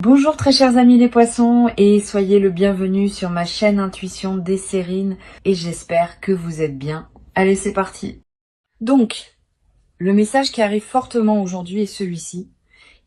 Bonjour très chers amis les poissons et soyez le bienvenu sur ma chaîne Intuition Desserine et j'espère que vous êtes bien. Allez, c'est parti. Donc, le message qui arrive fortement aujourd'hui est celui-ci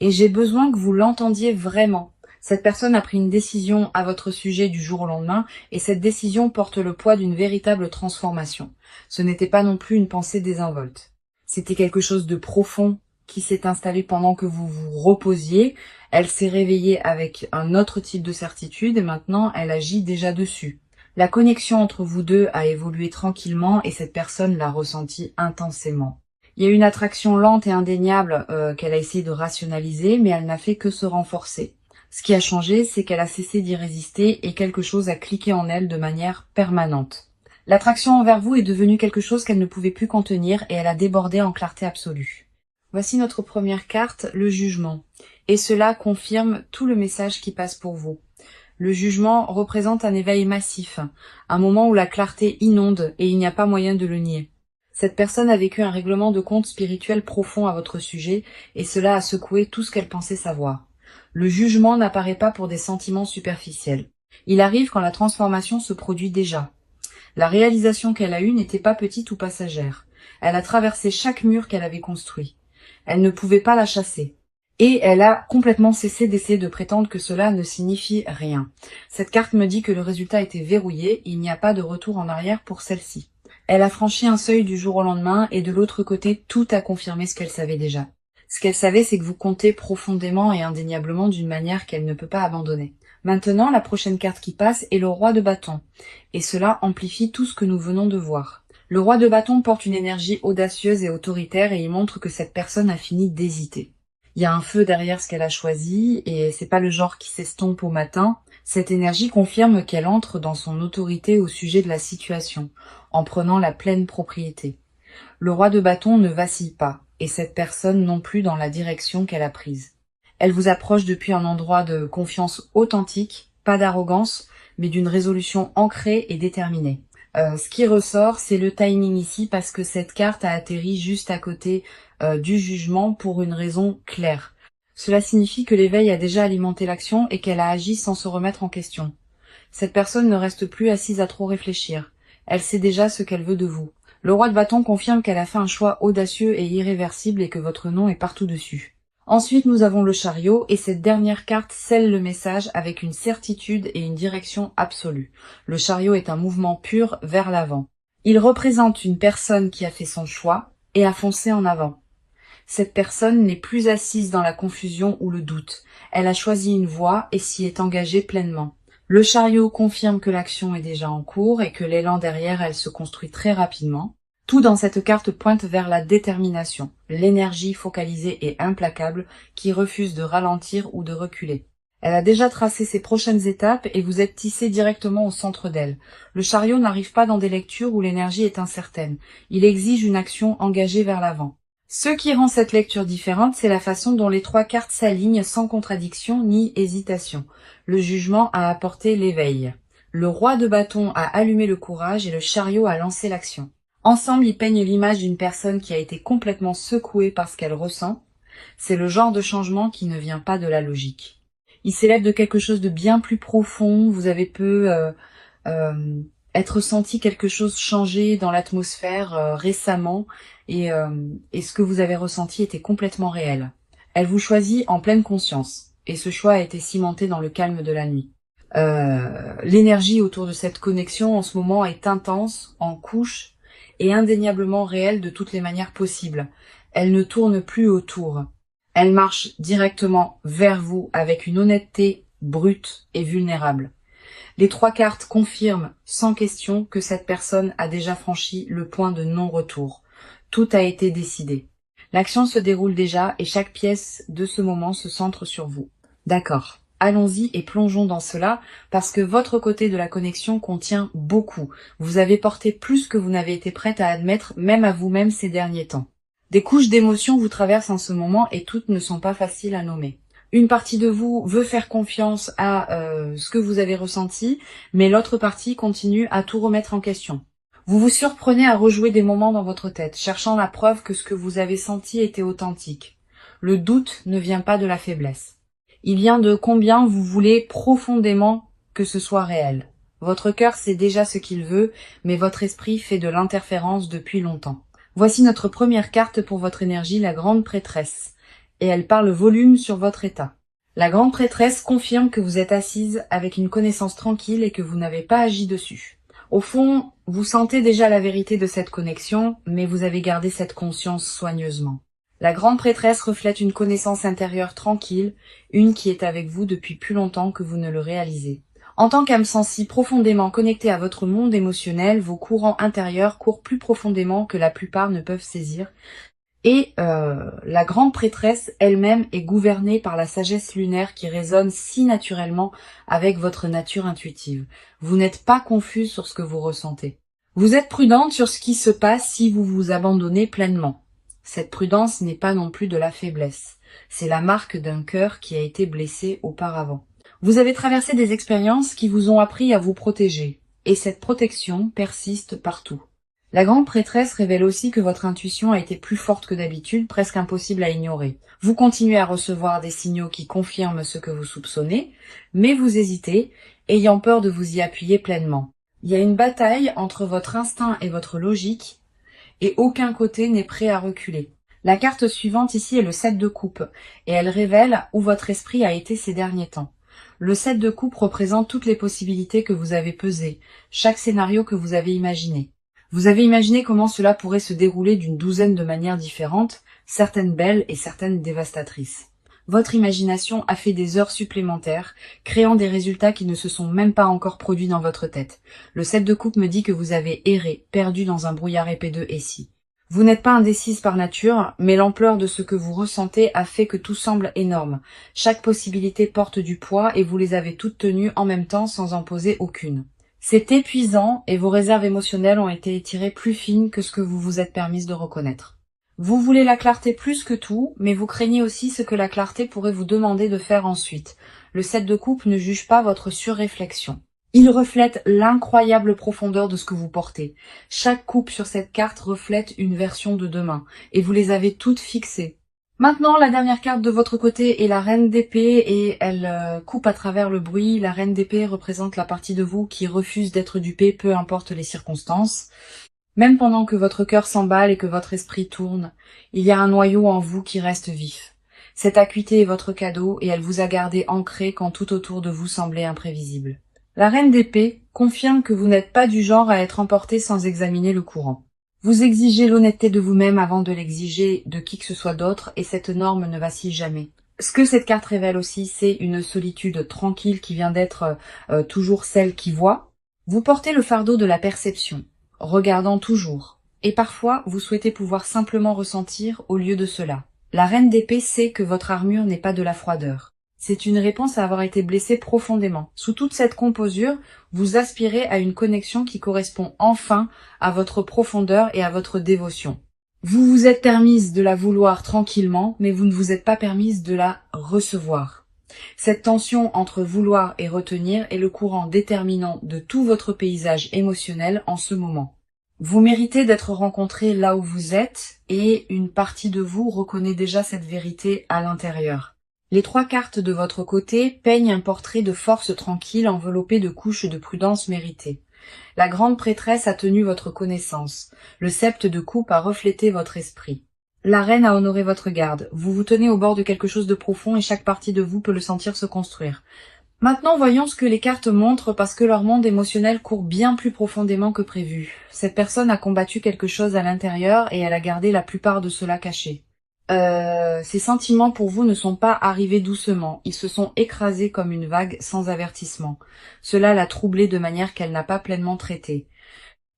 et j'ai besoin que vous l'entendiez vraiment. Cette personne a pris une décision à votre sujet du jour au lendemain et cette décision porte le poids d'une véritable transformation. Ce n'était pas non plus une pensée désinvolte. C'était quelque chose de profond qui s'est installé pendant que vous vous reposiez. Elle s'est réveillée avec un autre type de certitude et maintenant elle agit déjà dessus. La connexion entre vous deux a évolué tranquillement et cette personne l'a ressenti intensément. Il y a une attraction lente et indéniable qu'elle a essayé de rationaliser, mais elle n'a fait que se renforcer. Ce qui a changé, c'est qu'elle a cessé d'y résister et quelque chose a cliqué en elle de manière permanente. L'attraction envers vous est devenue quelque chose qu'elle ne pouvait plus contenir et elle a débordé en clarté absolue. Voici notre première carte, le jugement. Et cela confirme tout le message qui passe pour vous. Le jugement représente un éveil massif, un moment où la clarté inonde et il n'y a pas moyen de le nier. Cette personne a vécu un règlement de compte spirituel profond à votre sujet et cela a secoué tout ce qu'elle pensait savoir. Le jugement n'apparaît pas pour des sentiments superficiels. Il arrive quand la transformation se produit déjà. La réalisation qu'elle a eue n'était pas petite ou passagère. Elle a traversé chaque mur qu'elle avait construit. Elle ne pouvait pas la chasser. Et elle a complètement cessé d'essayer de prétendre que cela ne signifie rien. Cette carte me dit que le résultat était verrouillé, il n'y a pas de retour en arrière pour celle-ci. Elle a franchi un seuil du jour au lendemain et de l'autre côté, tout a confirmé ce qu'elle savait déjà. Ce qu'elle savait, c'est que vous comptez profondément et indéniablement d'une manière qu'elle ne peut pas abandonner. Maintenant, la prochaine carte qui passe est le roi de bâton. Et cela amplifie tout ce que nous venons de voir. Le roi de bâton porte une énergie audacieuse et autoritaire et il montre que cette personne a fini d'hésiter. Il y a un feu derrière ce qu'elle a choisi et c'est pas le genre qui s'estompe au matin. Cette énergie confirme qu'elle entre dans son autorité au sujet de la situation, en prenant la pleine propriété. Le roi de bâton ne vacille pas, et cette personne non plus dans la direction qu'elle a prise. Elle vous approche depuis un endroit de confiance authentique, pas d'arrogance, mais d'une résolution ancrée et déterminée. Ce qui ressort, c'est le timing ici, parce que cette carte a atterri juste à côté du jugement pour une raison claire. Cela signifie que l'éveil a déjà alimenté l'action et qu'elle a agi sans se remettre en question. Cette personne ne reste plus assise à trop réfléchir. Elle sait déjà ce qu'elle veut de vous. Le roi de bâton confirme qu'elle a fait un choix audacieux et irréversible et que votre nom est partout dessus. Ensuite, nous avons le chariot et cette dernière carte scelle le message avec une certitude et une direction absolue. Le chariot est un mouvement pur vers l'avant. Il représente une personne qui a fait son choix et a foncé en avant. Cette personne n'est plus assise dans la confusion ou le doute. Elle a choisi une voie et s'y est engagée pleinement. Le chariot confirme que l'action est déjà en cours et que l'élan derrière elle se construit très rapidement. Tout dans cette carte pointe vers la détermination, l'énergie focalisée et implacable qui refuse de ralentir ou de reculer. Elle a déjà tracé ses prochaines étapes et vous êtes tissé directement au centre d'elle. Le chariot n'arrive pas dans des lectures où l'énergie est incertaine. Il exige une action engagée vers l'avant. Ce qui rend cette lecture différente, c'est la façon dont les trois cartes s'alignent sans contradiction ni hésitation. Le jugement a apporté l'éveil. Le roi de bâton a allumé le courage et le chariot a lancé l'action. Ensemble, ils peignent l'image d'une personne qui a été complètement secouée par ce qu'elle ressent. C'est le genre de changement qui ne vient pas de la logique. Il s'élève de quelque chose de bien plus profond. Vous avez être senti quelque chose changer dans l'atmosphère récemment et ce que vous avez ressenti était complètement réel. Elle vous choisit en pleine conscience et ce choix a été cimenté dans le calme de la nuit. L'énergie autour de cette connexion en ce moment est intense, en couche et indéniablement réelle de toutes les manières possibles. Elle ne tourne plus autour. Elle marche directement vers vous avec une honnêteté brute et vulnérable. Les trois cartes confirment sans question que cette personne a déjà franchi le point de non-retour. Tout a été décidé. L'action se déroule déjà et chaque pièce de ce moment se centre sur vous. D'accord. Allons-y et plongeons dans cela parce que votre côté de la connexion contient beaucoup. Vous avez porté plus que vous n'avez été prête à admettre, même à vous-même ces derniers temps. Des couches d'émotions vous traversent en ce moment et toutes ne sont pas faciles à nommer. Une partie de vous veut faire confiance à ce que vous avez ressenti, mais l'autre partie continue à tout remettre en question. Vous vous surprenez à rejouer des moments dans votre tête, cherchant la preuve que ce que vous avez senti était authentique. Le doute ne vient pas de la faiblesse. Il vient de combien vous voulez profondément que ce soit réel. Votre cœur sait déjà ce qu'il veut, mais votre esprit fait de l'interférence depuis longtemps. Voici notre première carte pour votre énergie, la grande prêtresse. Et elle parle volume sur votre état. La grande prêtresse confirme que vous êtes assise avec une connaissance tranquille et que vous n'avez pas agi dessus. Au fond, vous sentez déjà la vérité de cette connexion, mais vous avez gardé cette conscience soigneusement. La grande prêtresse reflète une connaissance intérieure tranquille, une qui est avec vous depuis plus longtemps que vous ne le réalisez. En tant qu'âme sensible profondément connectée à votre monde émotionnel, vos courants intérieurs courent plus profondément que la plupart ne peuvent saisir. Et la grande prêtresse elle-même est gouvernée par la sagesse lunaire qui résonne si naturellement avec votre nature intuitive. Vous n'êtes pas confuse sur ce que vous ressentez. Vous êtes prudente sur ce qui se passe si vous vous abandonnez pleinement. Cette prudence n'est pas non plus de la faiblesse. C'est la marque d'un cœur qui a été blessé auparavant. Vous avez traversé des expériences qui vous ont appris à vous protéger. Et cette protection persiste partout. La grande prêtresse révèle aussi que votre intuition a été plus forte que d'habitude, presque impossible à ignorer. Vous continuez à recevoir des signaux qui confirment ce que vous soupçonnez, mais vous hésitez, ayant peur de vous y appuyer pleinement. Il y a une bataille entre votre instinct et votre logique, et aucun côté n'est prêt à reculer. La carte suivante ici est le 7 de coupe, et elle révèle où votre esprit a été ces derniers temps. Le 7 de coupe représente toutes les possibilités que vous avez pesées, chaque scénario que vous avez imaginé. Vous avez imaginé comment cela pourrait se dérouler d'une douzaine de manières différentes, certaines belles et certaines dévastatrices. Votre imagination a fait des heures supplémentaires, créant des résultats qui ne se sont même pas encore produits dans votre tête. Le 7 de coupe me dit que vous avez erré, perdu dans un brouillard épais de et si. Vous n'êtes pas indécise par nature, mais l'ampleur de ce que vous ressentez a fait que tout semble énorme. Chaque possibilité porte du poids et vous les avez toutes tenues en même temps sans en poser aucune. C'est épuisant et vos réserves émotionnelles ont été étirées plus fines que ce que vous vous êtes permise de reconnaître. Vous voulez la clarté plus que tout, mais vous craignez aussi ce que la clarté pourrait vous demander de faire ensuite. Le 7 de coupe ne juge pas votre surréflexion. Il reflète l'incroyable profondeur de ce que vous portez. Chaque coupe sur cette carte reflète une version de demain, et vous les avez toutes fixées. Maintenant, la dernière carte de votre côté est la reine d'épée et elle coupe à travers le bruit. La reine d'épée représente la partie de vous qui refuse d'être dupée, peu importe les circonstances. Même pendant que votre cœur s'emballe et que votre esprit tourne, il y a un noyau en vous qui reste vif. Cette acuité est votre cadeau et elle vous a gardé ancré quand tout autour de vous semblait imprévisible. La reine d'épée confirme que vous n'êtes pas du genre à être emporté sans examiner le courant. Vous exigez l'honnêteté de vous-même avant de l'exiger de qui que ce soit d'autre, et cette norme ne vacille jamais. Ce que cette carte révèle aussi, c'est une solitude tranquille qui vient d'être toujours celle qui voit. Vous portez le fardeau de la perception, regardant toujours, et parfois vous souhaitez pouvoir simplement ressentir au lieu de cela. La reine d'épée sait que votre armure n'est pas de la froideur. C'est une réponse à avoir été blessé profondément. Sous toute cette composure, vous aspirez à une connexion qui correspond enfin à votre profondeur et à votre dévotion. Vous vous êtes permise de la vouloir tranquillement, mais vous ne vous êtes pas permise de la recevoir. Cette tension entre vouloir et retenir est le courant déterminant de tout votre paysage émotionnel en ce moment. Vous méritez d'être rencontré là où vous êtes, et une partie de vous reconnaît déjà cette vérité à l'intérieur. Les 3 cartes de votre côté peignent un portrait de force tranquille enveloppé de couches de prudence méritée. La grande prêtresse a tenu votre connaissance. Le 7 de coupe a reflété votre esprit. La reine a honoré votre garde. Vous vous tenez au bord de quelque chose de profond et chaque partie de vous peut le sentir se construire. Maintenant, voyons ce que les cartes montrent parce que leur monde émotionnel court bien plus profondément que prévu. Cette personne a combattu quelque chose à l'intérieur et elle a gardé la plupart de cela caché. Ces sentiments pour vous ne sont pas arrivés doucement, ils se sont écrasés comme une vague sans avertissement. Cela l'a troublée de manière qu'elle n'a pas pleinement traitée.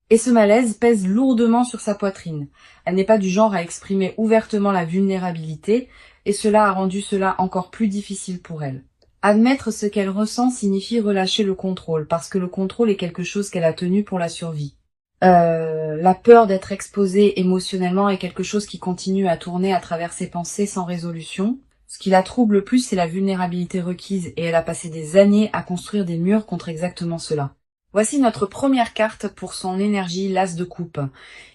Et ce malaise pèse lourdement sur sa poitrine. Elle n'est pas du genre à exprimer ouvertement la vulnérabilité, et cela a rendu cela encore plus difficile pour elle. Admettre ce qu'elle ressent signifie relâcher le contrôle, parce que le contrôle est quelque chose qu'elle a tenu pour la survie. La peur d'être exposée émotionnellement est quelque chose qui continue à tourner à travers ses pensées sans résolution. Ce qui la trouble le plus, c'est la vulnérabilité requise, et elle a passé des années à construire des murs contre exactement cela. Voici notre première carte pour son énergie, l'as de coupe.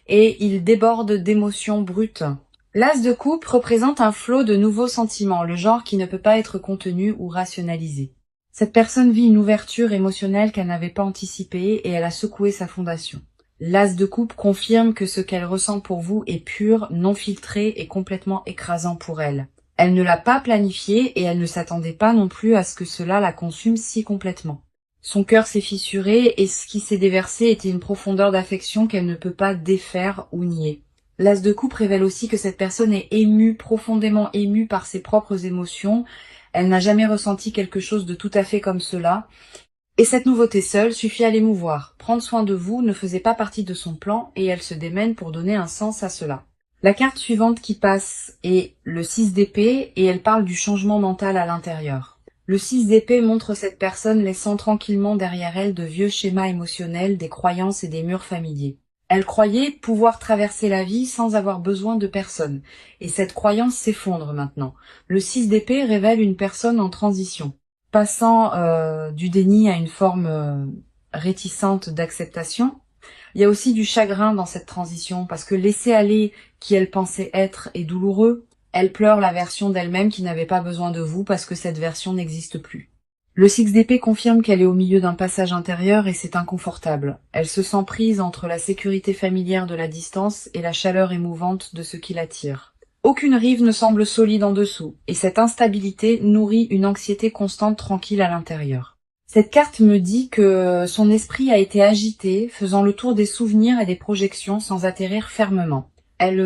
Et il déborde d'émotions brutes. L'as de coupe représente un flot de nouveaux sentiments, le genre qui ne peut pas être contenu ou rationalisé. Cette personne vit une ouverture émotionnelle qu'elle n'avait pas anticipée et elle a secoué sa fondation. L'as de coupe confirme que ce qu'elle ressent pour vous est pur, non filtré et complètement écrasant pour elle. Elle ne l'a pas planifié et elle ne s'attendait pas non plus à ce que cela la consume si complètement. Son cœur s'est fissuré et ce qui s'est déversé était une profondeur d'affection qu'elle ne peut pas défaire ou nier. L'as de coupe révèle aussi que cette personne est émue, profondément émue par ses propres émotions. Elle n'a jamais ressenti quelque chose de tout à fait comme cela. Et cette nouveauté seule suffit à l'émouvoir. Prendre soin de vous ne faisait pas partie de son plan et elle se démène pour donner un sens à cela. La carte suivante qui passe est le 6 d'épée et elle parle du changement mental à l'intérieur. Le 6 d'épée montre cette personne laissant tranquillement derrière elle de vieux schémas émotionnels, des croyances et des murs familiers. Elle croyait pouvoir traverser la vie sans avoir besoin de personne, et cette croyance s'effondre maintenant. Le 6 d'épée révèle une personne en transition, passant du déni à une forme réticente d'acceptation. Il y a aussi du chagrin dans cette transition, parce que laisser aller qui elle pensait être est douloureux. Elle pleure la version d'elle-même qui n'avait pas besoin de vous parce que cette version n'existe plus. Le 6 d'épée confirme qu'elle est au milieu d'un passage intérieur et c'est inconfortable. Elle se sent prise entre la sécurité familière de la distance et la chaleur émouvante de ce qui l'attire. Aucune rive ne semble solide en dessous, et cette instabilité nourrit une anxiété constante tranquille à l'intérieur. Cette carte me dit que son esprit a été agité, faisant le tour des souvenirs et des projections sans atterrir fermement. Elle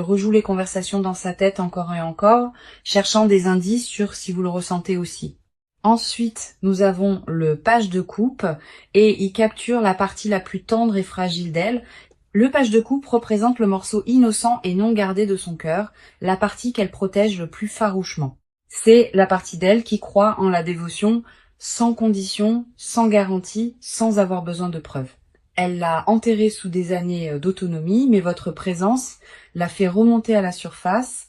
rejoue les conversations dans sa tête encore et encore, cherchant des indices sur si vous le ressentez aussi. Ensuite, nous avons le page de coupe et il capture la partie la plus tendre et fragile d'elle. Le page de coupe représente le morceau innocent et non gardé de son cœur, la partie qu'elle protège le plus farouchement. C'est la partie d'elle qui croit en la dévotion sans condition, sans garantie, sans avoir besoin de preuves. Elle l'a enterrée sous des années d'autonomie, mais votre présence l'a fait remonter à la surface.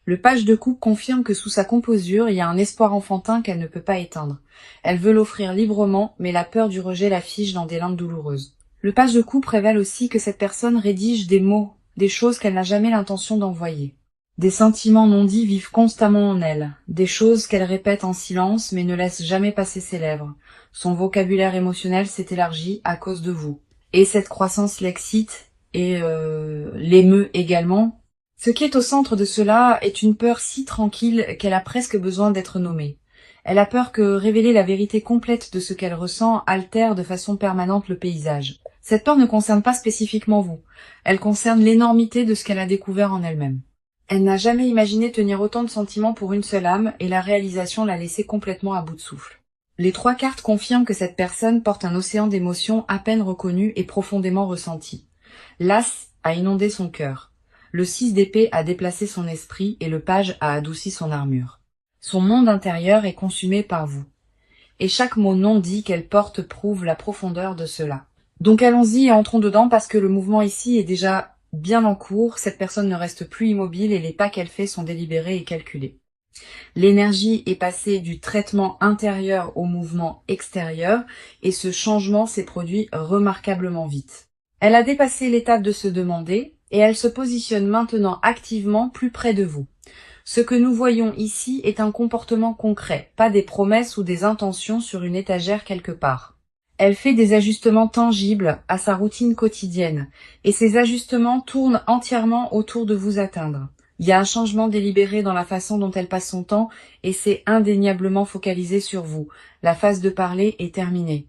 Le page de coupe confirme que sous sa composure, il y a un espoir enfantin qu'elle ne peut pas éteindre. Elle veut l'offrir librement, mais la peur du rejet la fige dans des limbes douloureuses. Le page de coupe révèle aussi que cette personne rédige des mots, des choses qu'elle n'a jamais l'intention d'envoyer. Des sentiments non dits vivent constamment en elle, des choses qu'elle répète en silence mais ne laisse jamais passer ses lèvres. Son vocabulaire émotionnel s'est élargi à cause de vous. Et cette croissance l'excite et l'émeut également. Ce qui est au centre de cela est une peur si tranquille qu'elle a presque besoin d'être nommée. Elle a peur que révéler la vérité complète de ce qu'elle ressent altère de façon permanente le paysage. Cette peur ne concerne pas spécifiquement vous. Elle concerne l'énormité de ce qu'elle a découvert en elle-même. Elle n'a jamais imaginé tenir autant de sentiments pour une seule âme et la réalisation l'a laissée complètement à bout de souffle. Les 3 cartes confirment que cette personne porte un océan d'émotions à peine reconnues et profondément ressenties. L'As a inondé son cœur. Le 6 d'épée a déplacé son esprit et le page a adouci son armure. Son monde intérieur est consumé par vous. Et chaque mot non dit qu'elle porte prouve la profondeur de cela. Donc allons-y et entrons dedans parce que le mouvement ici est déjà bien en cours, cette personne ne reste plus immobile et les pas qu'elle fait sont délibérés et calculés. L'énergie est passée du traitement intérieur au mouvement extérieur et ce changement s'est produit remarquablement vite. Elle a dépassé l'étape de se demander et elle se positionne maintenant activement plus près de vous. Ce que nous voyons ici est un comportement concret, pas des promesses ou des intentions sur une étagère quelque part. Elle fait des ajustements tangibles à sa routine quotidienne, et ces ajustements tournent entièrement autour de vous atteindre. Il y a un changement délibéré dans la façon dont elle passe son temps, et c'est indéniablement focalisé sur vous. La phase de parler est terminée.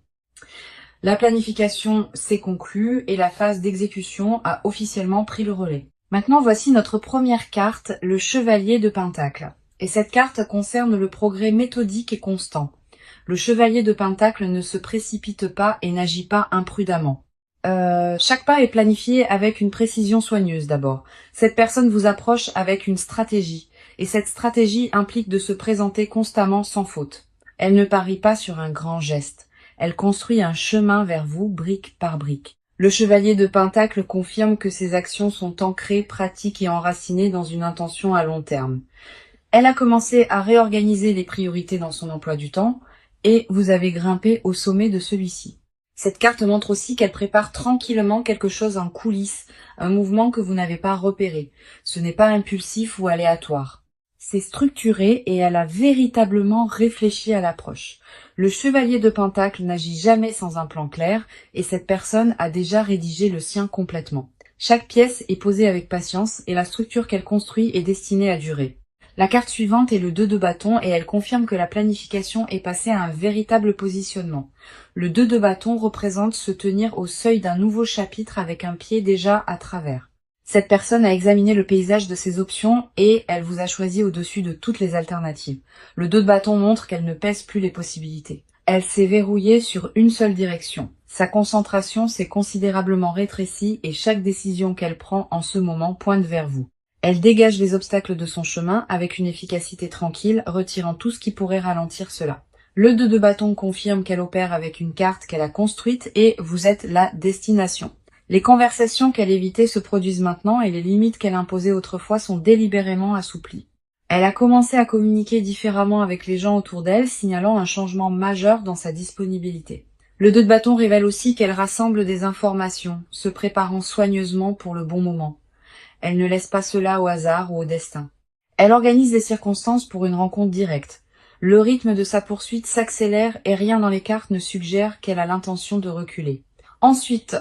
La planification s'est conclue, et la phase d'exécution a officiellement pris le relais. Maintenant, voici notre première carte, le Chevalier de Pentacle. Et cette carte concerne le progrès méthodique et constant. Le chevalier de Pentacle ne se précipite pas et n'agit pas imprudemment. Chaque pas est planifié avec une précision soigneuse d'abord. Cette personne vous approche avec une stratégie, et cette stratégie implique de se présenter constamment sans faute. Elle ne parie pas sur un grand geste. Elle construit un chemin vers vous, brique par brique. Le chevalier de Pentacle confirme que ses actions sont ancrées, pratiques et enracinées dans une intention à long terme. Elle a commencé à réorganiser les priorités dans son emploi du temps, et vous avez grimpé au sommet de celui-ci. Cette carte montre aussi qu'elle prépare tranquillement quelque chose en coulisses, un mouvement que vous n'avez pas repéré. Ce n'est pas impulsif ou aléatoire. C'est structuré et elle a véritablement réfléchi à l'approche. Le chevalier de Pentacle n'agit jamais sans un plan clair et cette personne a déjà rédigé le sien complètement. Chaque pièce est posée avec patience et la structure qu'elle construit est destinée à durer. La carte suivante est le 2 de bâton et elle confirme que la planification est passée à un véritable positionnement. Le 2 de bâton représente se tenir au seuil d'un nouveau chapitre avec un pied déjà à travers. Cette personne a examiné le paysage de ses options et elle vous a choisi au-dessus de toutes les alternatives. Le 2 de bâton montre qu'elle ne pèse plus les possibilités. Elle s'est verrouillée sur une seule direction. Sa concentration s'est considérablement rétrécie et chaque décision qu'elle prend en ce moment pointe vers vous. Elle dégage les obstacles de son chemin avec une efficacité tranquille, retirant tout ce qui pourrait ralentir cela. Le 2 de bâton confirme qu'elle opère avec une carte qu'elle a construite et vous êtes la destination. Les conversations qu'elle évitait se produisent maintenant et les limites qu'elle imposait autrefois sont délibérément assouplies. Elle a commencé à communiquer différemment avec les gens autour d'elle, signalant un changement majeur dans sa disponibilité. Le 2 de bâton révèle aussi qu'elle rassemble des informations, se préparant soigneusement pour le bon moment. Elle ne laisse pas cela au hasard ou au destin. Elle organise des circonstances pour une rencontre directe. Le rythme de sa poursuite s'accélère et rien dans les cartes ne suggère qu'elle a l'intention de reculer. Ensuite,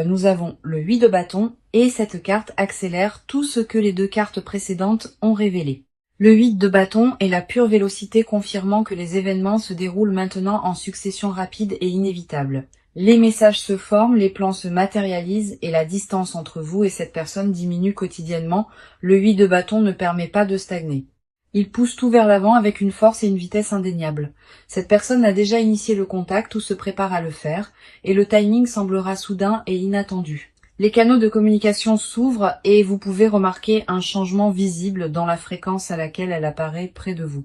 nous avons le 8 de bâton et cette carte accélère tout ce que les 2 cartes précédentes ont révélé. Le 8 de bâton est la pure vélocité confirmant que les événements se déroulent maintenant en succession rapide et inévitable. Les messages se forment, les plans se matérialisent et la distance entre vous et cette personne diminue quotidiennement. Le 8 de bâton ne permet pas de stagner. Il pousse tout vers l'avant avec une force et une vitesse indéniables. Cette personne a déjà initié le contact ou se prépare à le faire, et le timing semblera soudain et inattendu. Les canaux de communication s'ouvrent et vous pouvez remarquer un changement visible dans la fréquence à laquelle elle apparaît près de vous.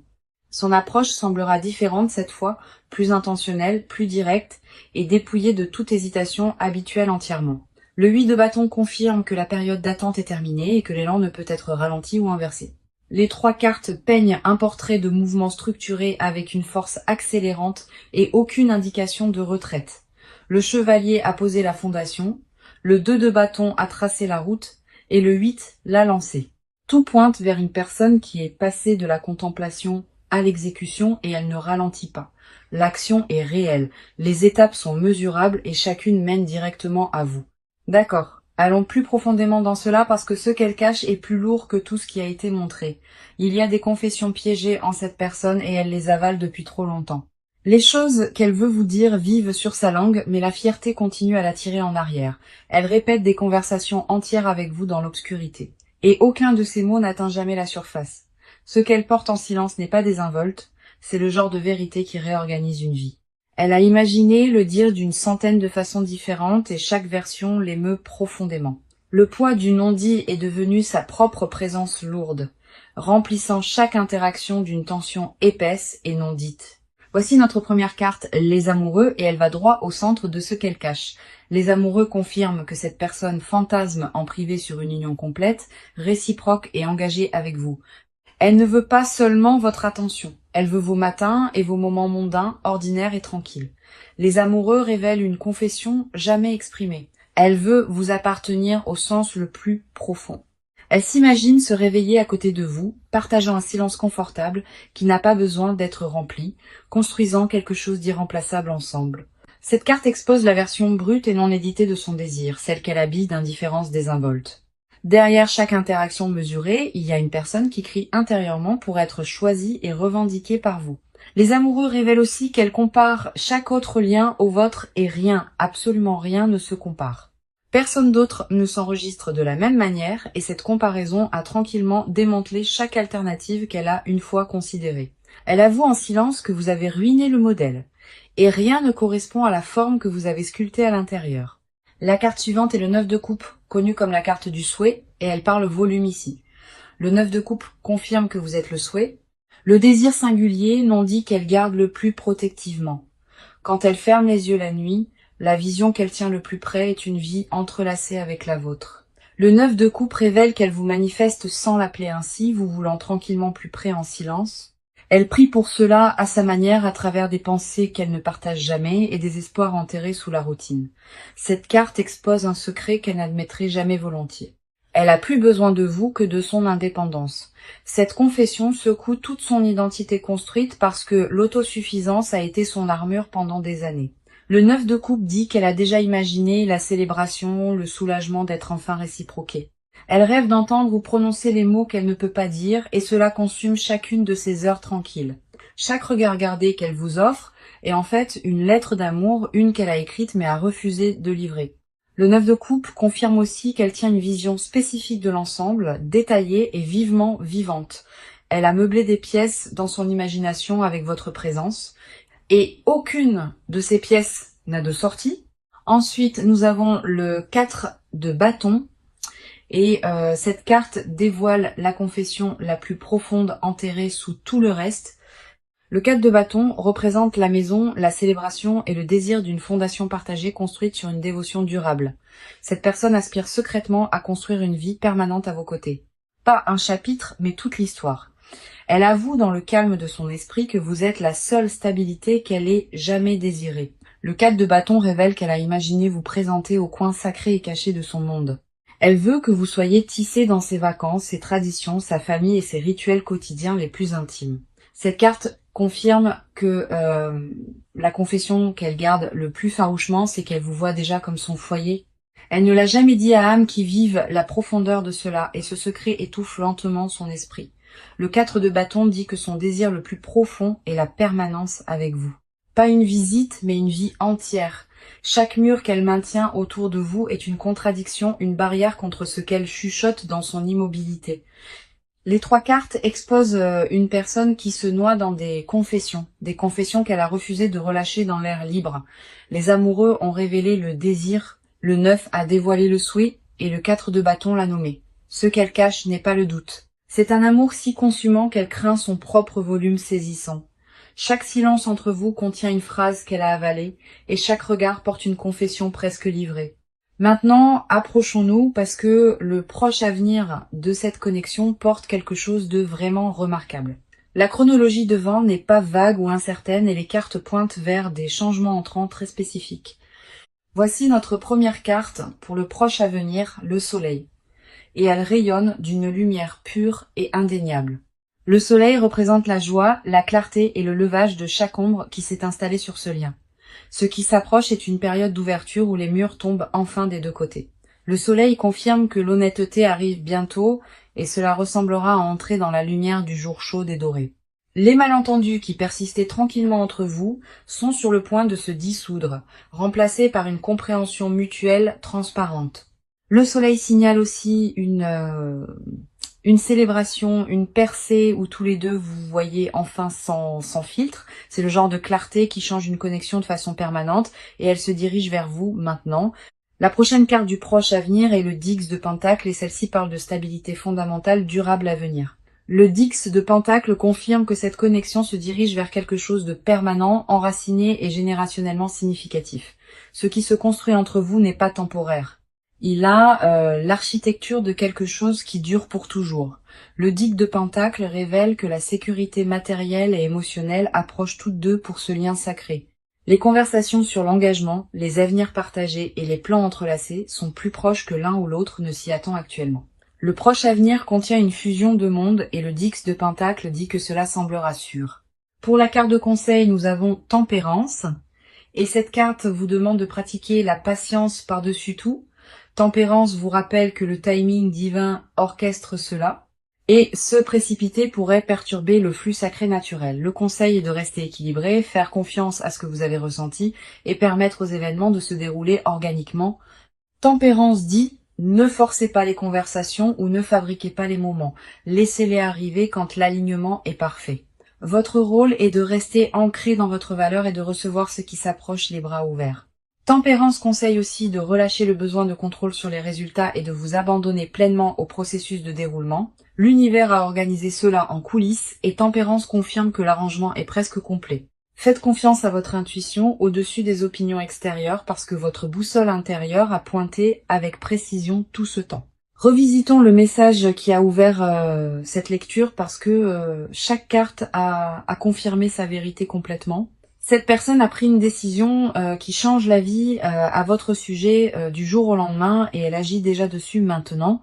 Son approche semblera différente cette fois, plus intentionnelle, plus directe et dépouillée de toute hésitation habituelle entièrement. Le 8 de bâton confirme que la période d'attente est terminée et que l'élan ne peut être ralenti ou inversé. Les 3 cartes peignent un portrait de mouvement structuré avec une force accélérante et aucune indication de retraite. Le chevalier a posé la fondation, le 2 de bâton a tracé la route et le 8 l'a lancé. Tout pointe vers une personne qui est passée de la contemplation à l'exécution et elle ne ralentit pas. L'action est réelle, les étapes sont mesurables et chacune mène directement à vous. D'accord, allons plus profondément dans cela parce que ce qu'elle cache est plus lourd que tout ce qui a été montré. Il y a des confessions piégées en cette personne et elle les avale depuis trop longtemps. Les choses qu'elle veut vous dire vivent sur sa langue, mais la fierté continue à la tirer en arrière. Elle répète des conversations entières avec vous dans l'obscurité. Et aucun de ces mots n'atteint jamais la surface. Ce qu'elle porte en silence n'est pas désinvolte, c'est le genre de vérité qui réorganise une vie. Elle a imaginé le dire d'une centaine de façons différentes et chaque version l'émeut profondément. Le poids du non-dit est devenu sa propre présence lourde, remplissant chaque interaction d'une tension épaisse et non dite. Voici notre première carte, les amoureux, et elle va droit au centre de ce qu'elle cache. Les amoureux confirment que cette personne fantasme en privé sur une union complète, réciproque et engagée avec vous. Elle ne veut pas seulement votre attention, elle veut vos matins et vos moments mondains, ordinaires et tranquilles. Les amoureux révèlent une confession jamais exprimée. Elle veut vous appartenir au sens le plus profond. Elle s'imagine se réveiller à côté de vous, partageant un silence confortable qui n'a pas besoin d'être rempli, construisant quelque chose d'irremplaçable ensemble. Cette carte expose la version brute et non éditée de son désir, celle qu'elle habille d'indifférence désinvolte. Derrière chaque interaction mesurée, il y a une personne qui crie intérieurement pour être choisie et revendiquée par vous. Les amoureux révèlent aussi qu'elle compare chaque autre lien au vôtre et rien, absolument rien ne se compare. Personne d'autre ne s'enregistre de la même manière et cette comparaison a tranquillement démantelé chaque alternative qu'elle a une fois considérée. Elle avoue en silence que vous avez ruiné le modèle et rien ne correspond à la forme que vous avez sculptée à l'intérieur. La carte suivante est le 9 de coupe, connue comme la carte du souhait, et elle parle volume ici. Le 9 de coupe confirme que vous êtes le souhait. Le désir singulier non dit qu'elle garde le plus protectivement. Quand elle ferme les yeux la nuit, la vision qu'elle tient le plus près est une vie entrelacée avec la vôtre. Le 9 de coupe révèle qu'elle vous manifeste sans l'appeler ainsi, vous voulant tranquillement plus près en silence. Elle prie pour cela à sa manière, à travers des pensées qu'elle ne partage jamais et des espoirs enterrés sous la routine. Cette carte expose un secret qu'elle n'admettrait jamais volontiers. Elle a plus besoin de vous que de son indépendance. Cette confession secoue toute son identité construite parce que l'autosuffisance a été son armure pendant des années. Le 9 de coupe dit qu'elle a déjà imaginé la célébration, le soulagement d'être enfin réciproquée. Elle rêve d'entendre vous prononcer les mots qu'elle ne peut pas dire et cela consume chacune de ses heures tranquilles. Chaque regard gardé qu'elle vous offre est en fait une lettre d'amour, une qu'elle a écrite mais a refusé de livrer. Le 9 de coupe confirme aussi qu'elle tient une vision spécifique de l'ensemble, détaillée et vivement vivante. Elle a meublé des pièces dans son imagination avec votre présence et aucune de ces pièces n'a de sortie. Ensuite, nous avons le 4 de bâton. Et cette carte dévoile la confession la plus profonde enterrée sous tout le reste. Le 4 de bâton représente la maison, la célébration et le désir d'une fondation partagée construite sur une dévotion durable. Cette personne aspire secrètement à construire une vie permanente à vos côtés. Pas un chapitre, mais toute l'histoire. Elle avoue dans le calme de son esprit que vous êtes la seule stabilité qu'elle ait jamais désirée. Le 4 de bâton révèle qu'elle a imaginé vous présenter au coin sacré et caché de son monde. Elle veut que vous soyez tissé dans ses vacances, ses traditions, sa famille et ses rituels quotidiens les plus intimes. Cette carte confirme que la confession qu'elle garde le plus farouchement, c'est qu'elle vous voit déjà comme son foyer. Elle ne l'a jamais dit à âmes qui vivent la profondeur de cela, et ce secret étouffe lentement son esprit. Le 4 de bâton dit que son désir le plus profond est la permanence avec vous. Pas une visite, mais une vie entière. Chaque mur qu'elle maintient autour de vous est une contradiction, une barrière contre ce qu'elle chuchote dans son immobilité. Les 3 cartes exposent une personne qui se noie dans des confessions qu'elle a refusé de relâcher dans l'air libre. Les amoureux ont révélé le désir, le 9 a dévoilé le souhait et le 4 de bâton l'a nommé. Ce qu'elle cache n'est pas le doute. C'est un amour si consumant qu'elle craint son propre volume saisissant. Chaque silence entre vous contient une phrase qu'elle a avalée, et chaque regard porte une confession presque livrée. Maintenant, approchons-nous parce que le proche avenir de cette connexion porte quelque chose de vraiment remarquable. La chronologie devant n'est pas vague ou incertaine et les cartes pointent vers des changements entrants très spécifiques. Voici notre première carte pour le proche avenir, le soleil. Et elle rayonne d'une lumière pure et indéniable. Le soleil représente la joie, la clarté et le levage de chaque ombre qui s'est installée sur ce lien. Ce qui s'approche est une période d'ouverture où les murs tombent enfin des deux côtés. Le soleil confirme que l'honnêteté arrive bientôt et cela ressemblera à entrer dans la lumière du jour chaud et doré. Les malentendus qui persistaient tranquillement entre vous sont sur le point de se dissoudre, remplacés par une compréhension mutuelle transparente. Le soleil signale aussi une célébration, une percée où tous les deux vous voyez enfin sans filtre. C'est le genre de clarté qui change une connexion de façon permanente et elle se dirige vers vous maintenant. La prochaine carte du proche avenir est le Dix de Pentacle et celle-ci parle de stabilité fondamentale durable à venir. Le Dix de Pentacle confirme que cette connexion se dirige vers quelque chose de permanent, enraciné et générationnellement significatif. Ce qui se construit entre vous n'est pas temporaire. Il a l'architecture de quelque chose qui dure pour toujours. Le Dix de Pentacle révèle que la sécurité matérielle et émotionnelle approchent toutes deux pour ce lien sacré. Les conversations sur l'engagement, les avenirs partagés et les plans entrelacés sont plus proches que l'un ou l'autre ne s'y attend actuellement. Le proche avenir contient une fusion de mondes et le Dix de Pentacle dit que cela semblera sûr. Pour la carte de conseil, nous avons Tempérance. Et cette carte vous demande de pratiquer la patience par-dessus tout. Tempérance vous rappelle que le timing divin orchestre cela, et se précipiter pourrait perturber le flux sacré naturel. Le conseil est de rester équilibré, faire confiance à ce que vous avez ressenti, et permettre aux événements de se dérouler organiquement. Tempérance dit, ne forcez pas les conversations ou ne fabriquez pas les moments, laissez-les arriver quand l'alignement est parfait. Votre rôle est de rester ancré dans votre valeur et de recevoir ce qui s'approche les bras ouverts. Tempérance conseille aussi de relâcher le besoin de contrôle sur les résultats et de vous abandonner pleinement au processus de déroulement. L'univers a organisé cela en coulisses et Tempérance confirme que l'arrangement est presque complet. Faites confiance à votre intuition au-dessus des opinions extérieures parce que votre boussole intérieure a pointé avec précision tout ce temps. Revisitons le message qui a ouvert cette lecture parce que chaque carte a confirmé sa vérité complètement. Cette personne a pris une décision qui change la vie à votre sujet du jour au lendemain et elle agit déjà dessus maintenant.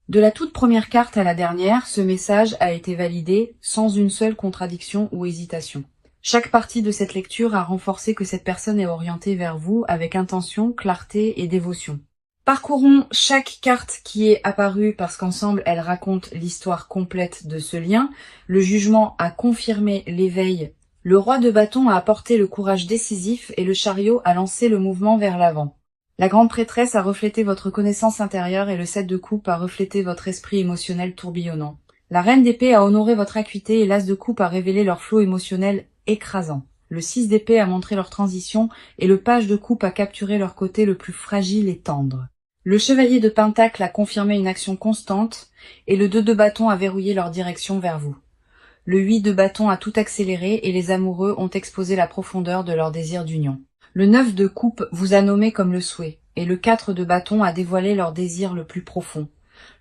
De la toute première carte à la dernière, ce message a été validé sans une seule contradiction ou hésitation. Chaque partie de cette lecture a renforcé que cette personne est orientée vers vous avec intention, clarté et dévotion. Parcourons chaque carte qui est apparue parce qu'ensemble elles racontent l'histoire complète de ce lien. Le jugement a confirmé l'éveil. Le roi de bâton a apporté le courage décisif et le chariot a lancé le mouvement vers l'avant. La grande prêtresse a reflété votre connaissance intérieure et le 7 de coupe a reflété votre esprit émotionnel tourbillonnant. La reine d'épée a honoré votre acuité et l'as de coupe a révélé leur flot émotionnel écrasant. Le 6 d'épée a montré leur transition et le page de coupe a capturé leur côté le plus fragile et tendre. Le chevalier de pentacle a confirmé une action constante et le 2 de bâton a verrouillé leur direction vers vous. Le 8 de bâton a tout accéléré et les amoureux ont exposé la profondeur de leur désir d'union. Le 9 de coupe vous a nommé comme le souhait et le 4 de bâton a dévoilé leur désir le plus profond.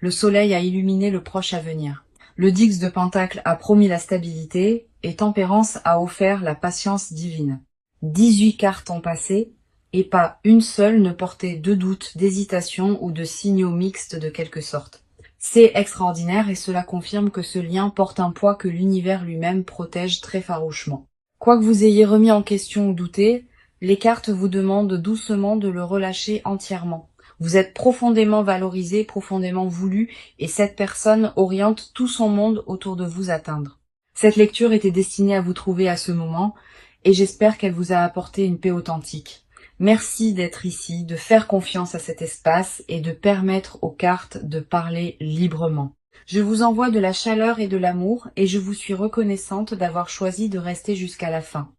Le soleil a illuminé le proche avenir. Le 10 de pentacle a promis la stabilité et tempérance a offert la patience divine. 18 cartes ont passé et pas une seule ne portait de doute, d'hésitation ou de signaux mixtes de quelque sorte. C'est extraordinaire et cela confirme que ce lien porte un poids que l'univers lui-même protège très farouchement. Quoi que vous ayez remis en question ou douté, les cartes vous demandent doucement de le relâcher entièrement. Vous êtes profondément valorisé, profondément voulu et cette personne oriente tout son monde autour de vous atteindre. Cette lecture était destinée à vous trouver à ce moment et j'espère qu'elle vous a apporté une paix authentique. Merci d'être ici, de faire confiance à cet espace et de permettre aux cartes de parler librement. Je vous envoie de la chaleur et de l'amour et je vous suis reconnaissante d'avoir choisi de rester jusqu'à la fin.